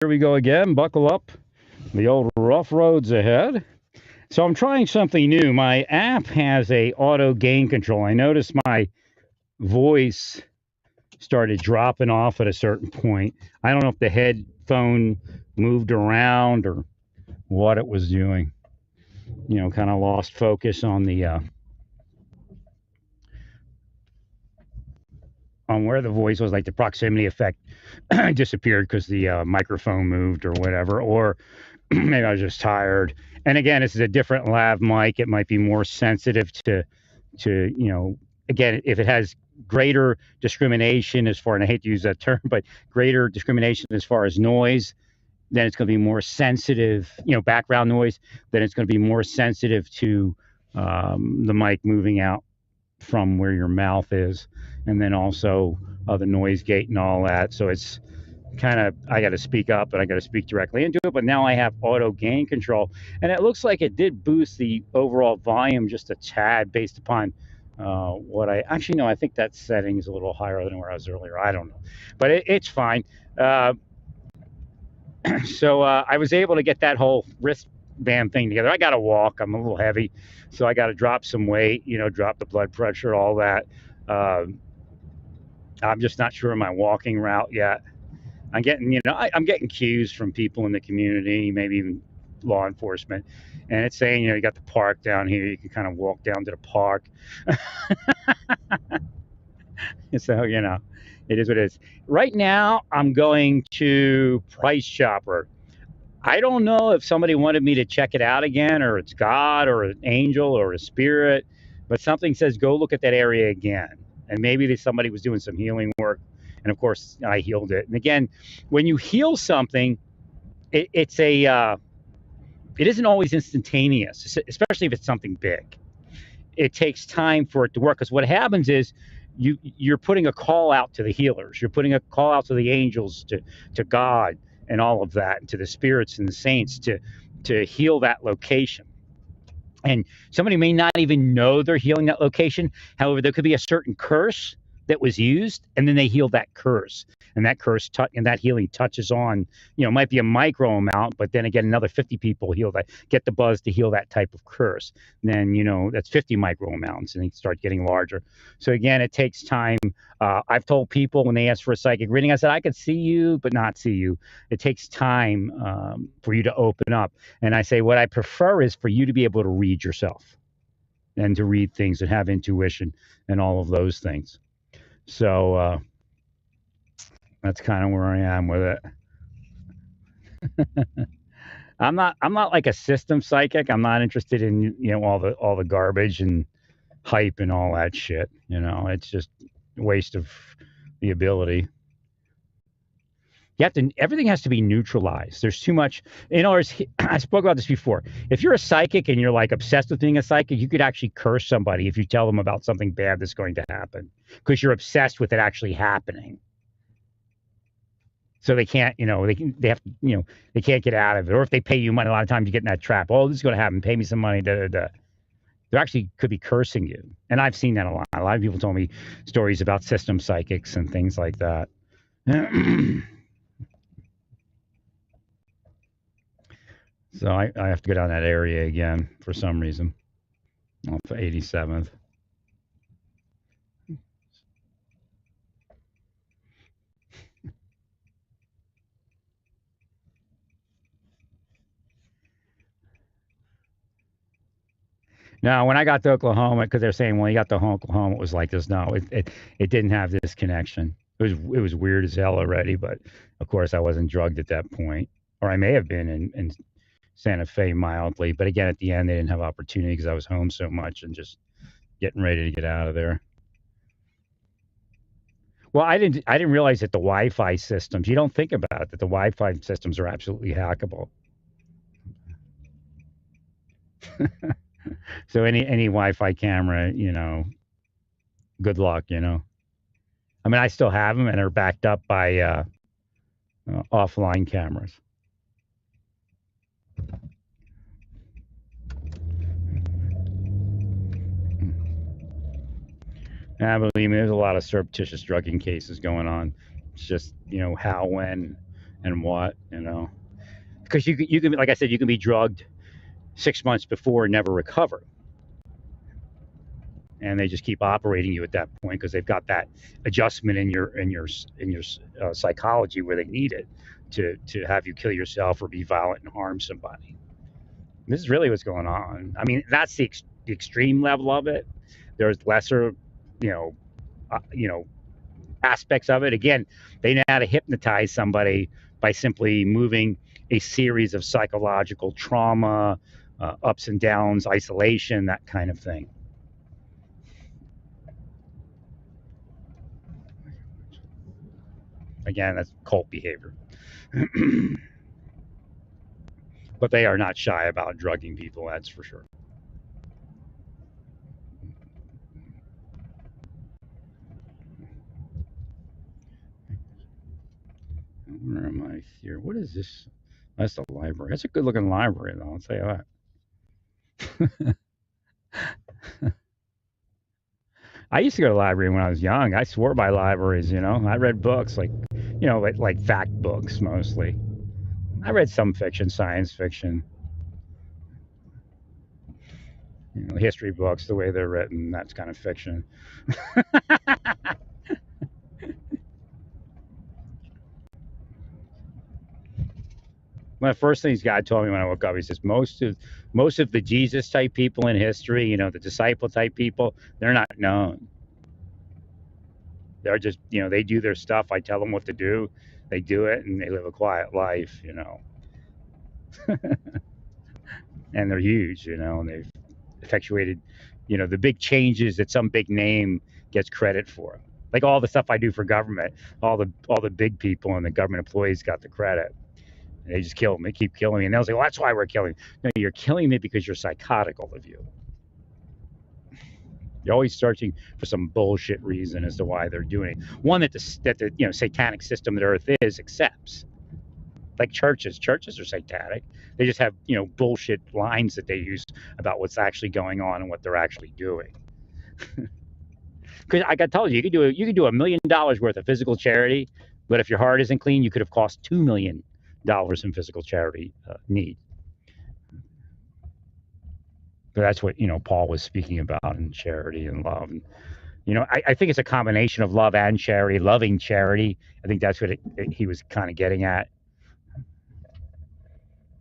we go again. Buckle up. The old rough roads ahead. So I'm trying something new. My app has a auto gain control. I noticed my voice started dropping off at a certain point. I don't know if the headphone moved around or what it was doing. Kind of lost focus on where the voice was. Like the proximity effect disappeared because the microphone moved or whatever. Or maybe I was just tired. And again, this is a different lav mic. It might be more sensitive to again, if it has greater discrimination as far, and I hate to use that term, but greater discrimination as far as noise, then it's going to be more sensitive, background noise, then it's going to be more sensitive to the mic moving out from where your mouth is. And then also the noise gate and all that. So it's kind of, I got to speak up and I got to speak directly into it. But now I have auto gain control, and it looks like it did boost the overall volume just a tad based upon what I actually know. I think that setting is a little higher than where I was earlier. I don't know, but it's fine. Uh, so I was able to get that whole wristband thing together. I got to walk. I'm a little heavy, so I got to drop some weight. Drop the blood pressure, all that. Um I'm just not sure of my walking route yet. I'm getting, I'm getting cues from people in the community, maybe even law enforcement, and it's saying, you got the park down here. You can kind of walk down to the park. So, it is what it is. Right now, I'm going to Price Chopper. I don't know if somebody wanted me to check it out again, or it's God, or an angel, or a spirit, but something says go look at that area again. And maybe somebody was doing some healing work, and of course I healed it. And again, when you heal something, it isn't always instantaneous, especially if it's something big. It takes time for it to work, because what happens is you're putting a call out to the healers, you're putting a call out to the angels, to God, and all of that, and to the spirits and the saints to heal that location. And somebody may not even know they're healing that location. However, there could be a certain curse that was used, and then they heal that curse. And that and that healing touches on, might be a micro amount, but then again, another 50 people heal that, get the buzz to heal that type of curse. And then, that's 50 micro amounts, and they start getting larger. So again, it takes time. I've told people when they ask for a psychic reading, I said, I could see you, but not see you. It takes time for you to open up. And I say, what I prefer is for you to be able to read yourself and to read things and have intuition and all of those things. So that's kind of where I am with it. I'm not like a system psychic. I'm not interested in all the garbage and hype and all that shit. It's just a waste of the ability. Everything has to be neutralized. There's too much. I spoke about this before. If you're a psychic and you're like obsessed with being a psychic, you could actually curse somebody if you tell them about something bad that's going to happen, because you're obsessed with it actually happening. So they can't, they can't get out of it. Or if they pay you money, a lot of times you get in that trap. Oh, this is going to happen. Pay me some money. Da, da, da. They actually could be cursing you. And I've seen that a lot. A lot of people told me stories about system psychics and things like that. So I have to go down that area again for some reason. Off 87th. No, when I got to Oklahoma, because they're saying when you got to Oklahoma, it was like this. No, it didn't have this connection. It was weird as hell already, but of course I wasn't drugged at that point, or I may have been in Santa Fe mildly. But again, at the end, they didn't have opportunity because I was home so much and just getting ready to get out of there. Well, I didn't realize that the Wi-Fi systems. You don't think about it, that the Wi-Fi systems are absolutely hackable. So any Wi-Fi camera, good luck. I mean, I still have them, and they're backed up by offline cameras. I believe me, there's a lot of surreptitious drugging cases going on. It's just how, when, and what, because you can, like I said, you can be drugged 6 months before and never recover, and they just keep operating you at that point because they've got that adjustment in your psychology where they need it to have you kill yourself or be violent and harm somebody. This is really what's going on. I mean, that's the extreme level of it. There's lesser, you know, you know, aspects of it. Again, they know how to hypnotize somebody by simply moving a series of psychological trauma, ups and downs, isolation, that kind of thing. Again, that's cult behavior. But they are not shy about drugging people, that's for sure. Where am I here? What is this? That's the library. That's a good looking library, though. I'll tell you that. I used to go to the library when I was young. I swore by libraries. I read books like fact books mostly. I read some fiction, science fiction, history books, the way they're written. That's kind of fiction. One of the first things God told me when I woke up, He says most of the Jesus type people in history, the disciple type people, they're not known. They're just, they do their stuff. I tell them what to do. They do it and they live a quiet life. And they're huge, and they've effectuated, the big changes that some big name gets credit for. Like all the stuff I do for government, all the big people and the government employees got the credit. They just kill me, keep killing me, and they'll say, "Well, that's why we're killing." No, you're killing me because you're psychotic, all of you. You're always searching for some bullshit reason as to why they're doing it. One that the satanic system that Earth is accepts. Like churches are satanic. They just have bullshit lines that they use about what's actually going on and what they're actually doing. Because like I told you, you could do $1 million worth of physical charity, but if your heart isn't clean, you could have cost $2 million in physical charity need. But that's what Paul was speaking about in charity and love. And I think it's a combination of love and charity, loving charity. I think that's what he was kind of getting at.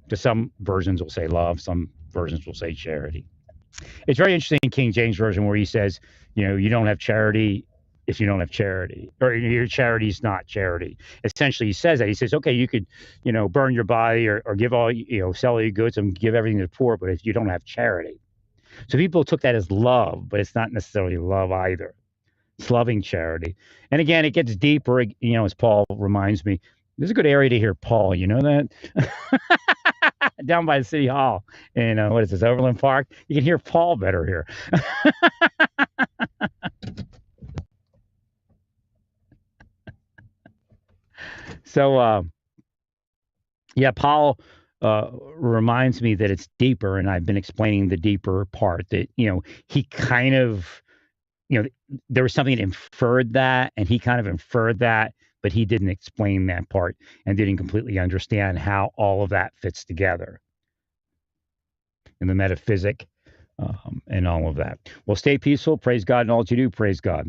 Because some versions will say love, some versions will say charity. It's very interesting in King James Version where he says, you don't have charity if you don't have charity, or your charity is not charity. Essentially, he says that. He says, okay, you could, burn your body or give all, sell all your goods and give everything to the poor, but if you don't have charity. So people took that as love, but it's not necessarily love either. It's loving charity. And again, it gets deeper, as Paul reminds me. This is a good area to hear Paul, you know that? Down by the city hall in, what is this, Overland Park? You can hear Paul better here. So, yeah, Paul reminds me that it's deeper, and I've been explaining the deeper part that, he kind of, there was something that inferred that, and he kind of inferred that, but he didn't explain that part and didn't completely understand how all of that fits together in the metaphysic and all of that. Well, stay peaceful. Praise God in all that you do. Praise God.